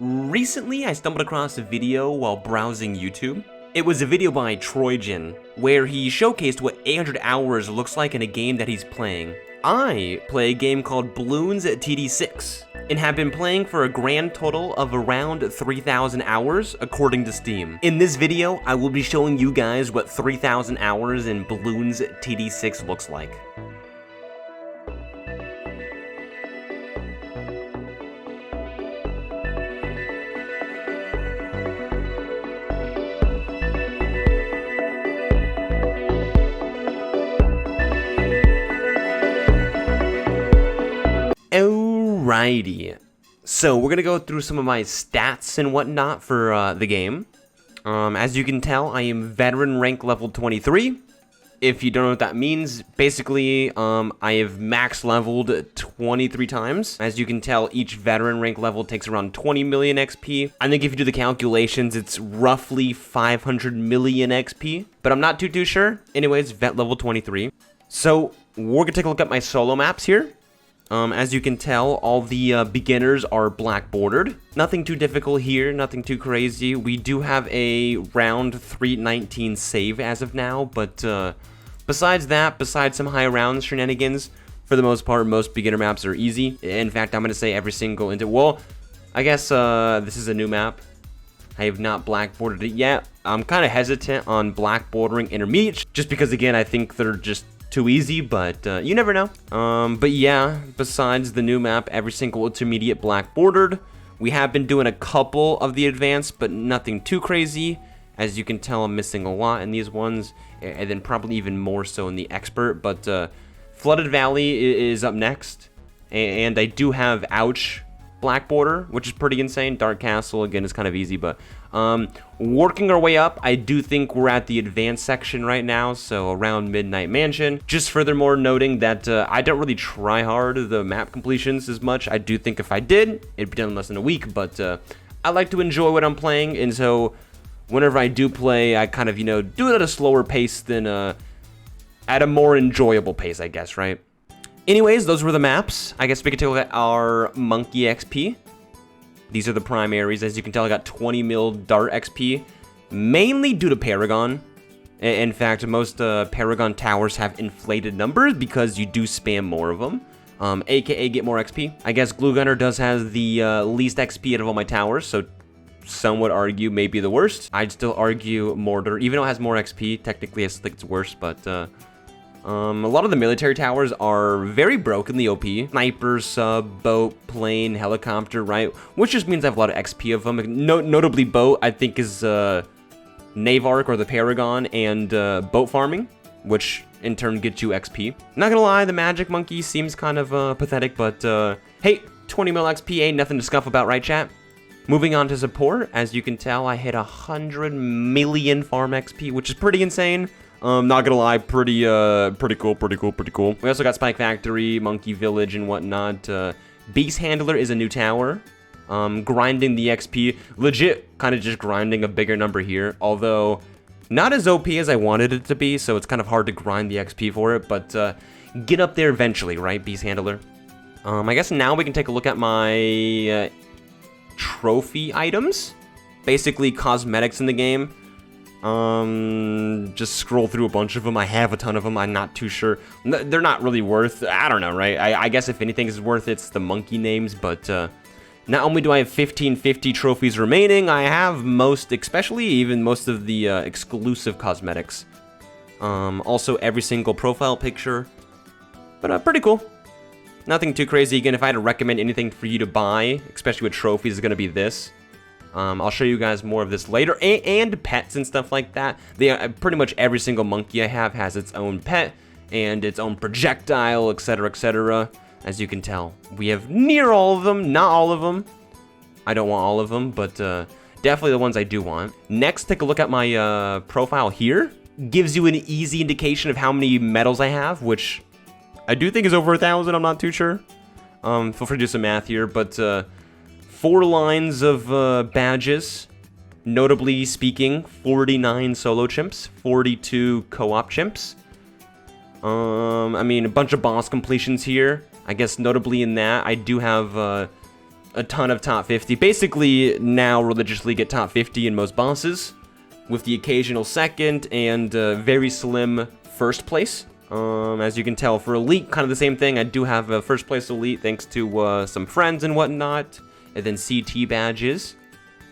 Recently, I stumbled across a video while browsing YouTube. It was a video by Troyjann, where he showcased what 800 hours looks like in a game that he's playing. I play a game called Bloons at TD6, and have been playing for a grand total of around 3,000 hours, according to Steam. In this video, I will be showing you guys what 3,000 hours in Bloons at TD6 looks like. Alrighty, so we're gonna go through some of my stats and whatnot for the game. As you can tell, I am veteran rank level 23. If you don't know what that means, basically, I have max leveled 23 times. As you can tell, each veteran rank level takes around 20 million XP. I think if you do the calculations, it's roughly 500 million XP, but I'm not too sure. Anyways, vet level 23. So we're gonna take a look at my solo maps here. As you can tell, all the beginners are black bordered. Nothing too difficult here, nothing too crazy. We do have a round 319 save as of now, but besides that, besides some high round shenanigans, for the most part, most beginner maps are easy. In fact, I'm going to say every single well, I guess this is a new map. I have not black bordered it yet. I'm kind of hesitant on black bordering intermediate, just because, again, I think they're just too easy, but you never know. But yeah, besides the new map, every single intermediate black bordered. We have been doing a couple of the advanced, but nothing too crazy. As you can tell, I'm missing a lot in these ones, and then probably even more so in the expert. But Flooded Valley is up next, and I do have Ouch black border, which is pretty insane. Dark Castle, again, is kind of easy, but working our way up, I do think we're at the advanced section right now, so around Midnight Mansion. Just furthermore noting that I don't really try hard the map completions as much. I do think if I did, it'd be done in less than a week, but I like to enjoy what I'm playing, and so whenever I do play, I kind of, do it at a slower pace than at a more enjoyable pace, I guess, right? Anyways, those were the maps. I guess we could take a look at our Monkey XP. These are the primaries. As you can tell, I got 20 mil Dart XP, mainly due to Paragon. In fact, most Paragon towers have inflated numbers because you do spam more of them, aka get more XP. I guess Glue Gunner does have the least XP out of all my towers, so some would argue maybe the worst. I'd still argue Mortar, even though it has more XP, technically I think it's worse, but a lot of the military towers are very brokenly OP. Sniper, sub, boat, plane, helicopter, right? Which just means I have a lot of XP of them. Notably boat, I think, is Navark or the Paragon, and boat farming, which in turn gets you XP. Not gonna lie, the Magic Monkey seems kind of pathetic, but hey, 20 mil XP ain't nothing to scuff about, right, chat? Moving on to support, as you can tell, I hit 100 million farm XP, which is pretty insane. Not gonna lie, pretty cool. We also got Spike Factory, Monkey Village, and whatnot. Beast Handler is a new tower. Grinding the XP, legit kind of just grinding a bigger number here, although not as OP as I wanted it to be, so it's kind of hard to grind the XP for it, but get up there eventually, right, Beast Handler? I guess now we can take a look at my trophy items, basically cosmetics in the game. Just scroll through a bunch of them. I have a ton of them. I'm not too sure. They're not really worth, I don't know, right? I guess if anything is worth, it's the monkey names, but not only do I have 1550 trophies remaining, I have especially even most of the exclusive cosmetics. Also every single profile picture, but pretty cool. Nothing too crazy. Again, if I had to recommend anything for you to buy, especially with trophies, it's gonna be this. I'll show you guys more of this later, and pets and stuff like that. Pretty much every single monkey I have has its own pet and its own projectile, etc., etc. As you can tell, we have near all of them, not all of them. I don't want all of them, but definitely the ones I do want. Next, take a look at my profile here. Gives you an easy indication of how many medals I have, which I do think is over 1,000. I'm not too sure. Feel free to do some math here, but 4 lines of badges, notably speaking, 49 solo chimps, 42 co-op chimps. I mean, a bunch of boss completions here. I guess notably in that, I do have a ton of top 50. Basically, now religiously get top 50 in most bosses, with the occasional second and very slim first place. As you can tell, for Elite, kind of the same thing. I do have a first place Elite thanks to some friends and whatnot, and then CT badges.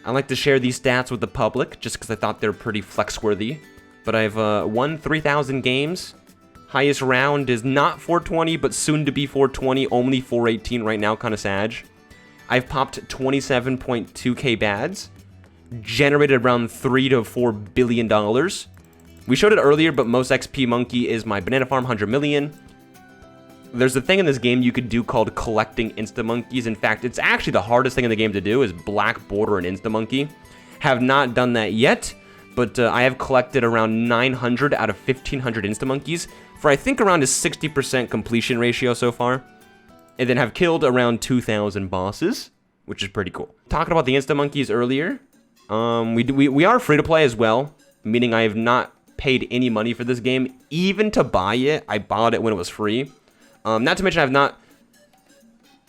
I like to share these stats with the public, just because I thought they're pretty flex-worthy. But I've won 3,000 games. Highest round is not 420, but soon to be 420, only 418 right now, kind of sad. I've popped 27.2k bads, generated around $3 to $4 billion. We showed it earlier, but most XP monkey is my banana farm, 100 million. There's a thing in this game you could do called collecting insta-monkeys. In fact, it's actually the hardest thing in the game to do is black border an insta-monkey. Have not done that yet, but I have collected around 900 out of 1,500 insta-monkeys for I think around a 60% completion ratio so far. And then have killed around 2,000 bosses, which is pretty cool. Talking about the insta-monkeys earlier, we are free to play as well, meaning I have not paid any money for this game. Even to buy it, I bought it when it was free. Not to mention I have not,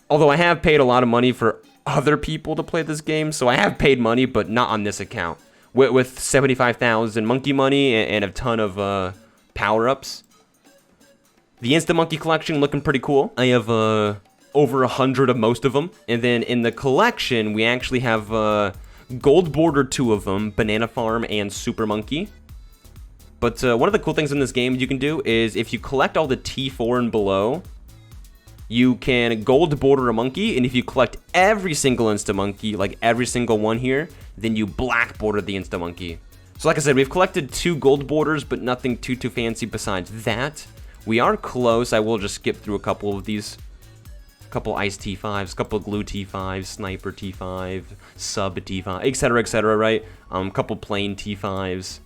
although I have paid a lot of money for other people to play this game, so I have paid money, but not on this account. With 75,000 monkey money and a ton of power-ups. The Insta-Monkey collection looking pretty cool. I have over 100 of most of them. And then in the collection, we actually have gold border 2 of them, Banana Farm and Super Monkey. But one of the cool things in this game you can do is if you collect all the T4 and below, you can gold border a monkey, and if you collect every single Insta-Monkey, like every single one here, then you black border the Insta-Monkey. So like I said, we've collected 2 gold borders, but nothing too fancy besides that. We are close. I will just skip through a couple of these. A couple Ice T5s, a couple Glue T5s, Sniper T5, Sub T5, etc., right? Couple plain T5s.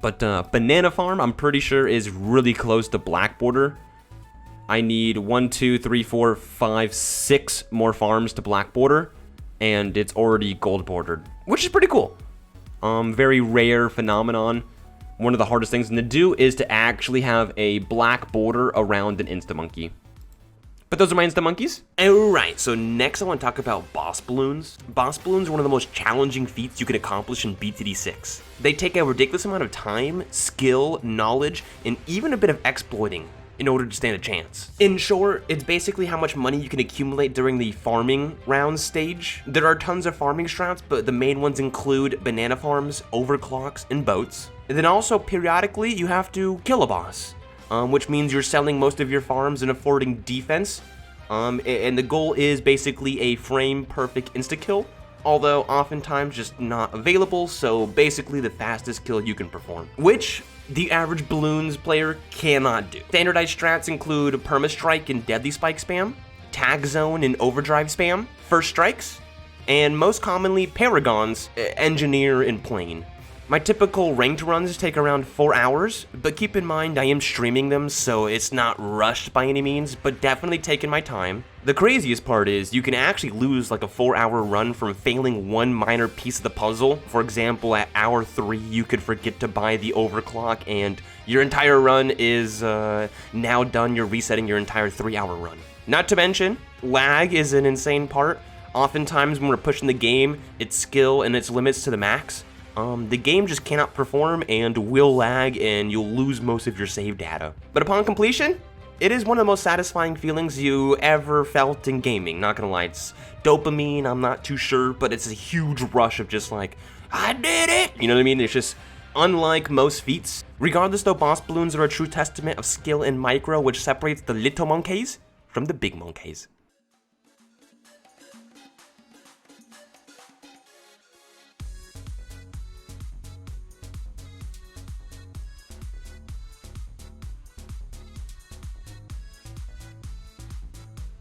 But Banana Farm, I'm pretty sure, is really close to black border. I need 1, 2, 3, 4, 5, 6 more farms to black border, and it's already gold bordered, which is pretty cool. Very rare phenomenon. One of the hardest things to do is to actually have a black border around an Insta-Monkey. But those are my Insta-Monkeys. Alright, so next I want to talk about Boss Bloons. Boss Bloons are one of the most challenging feats you can accomplish in BTD6. They take a ridiculous amount of time, skill, knowledge, and even a bit of exploiting in order to stand a chance. In short, it's basically how much money you can accumulate during the farming round stage. There are tons of farming strats, but the main ones include banana farms, overclocks, and boats. And then also, periodically, you have to kill a boss. Which means you're selling most of your farms and affording defense. And the goal is basically a frame-perfect insta-kill, although oftentimes just not available, so basically the fastest kill you can perform, which the average Bloons player cannot do. Standardized strats include Permastrike and Deadly Spike spam, Tag Zone and Overdrive spam, First Strikes, and most commonly Paragons, Engineer, and Plane. My typical ranked runs take around 4 hours, but keep in mind I am streaming them, so it's not rushed by any means, but definitely taking my time. The craziest part is you can actually lose like a 4-hour run from failing one minor piece of the puzzle. For example, at hour 3, you could forget to buy the overclock and your entire run is now done. You're resetting your entire 3-hour run. Not to mention, lag is an insane part. Oftentimes when we're pushing the game, its skill and its limits to the max. The game just cannot perform and will lag and you'll lose most of your save data. But upon completion, it is one of the most satisfying feelings you ever felt in gaming, not gonna lie. It's dopamine, I'm not too sure, but it's a huge rush of just like, I did it! You know what I mean? It's just unlike most feats. Regardless though, Boss Bloons are a true testament of skill and micro, which separates the little monkeys from the big monkeys.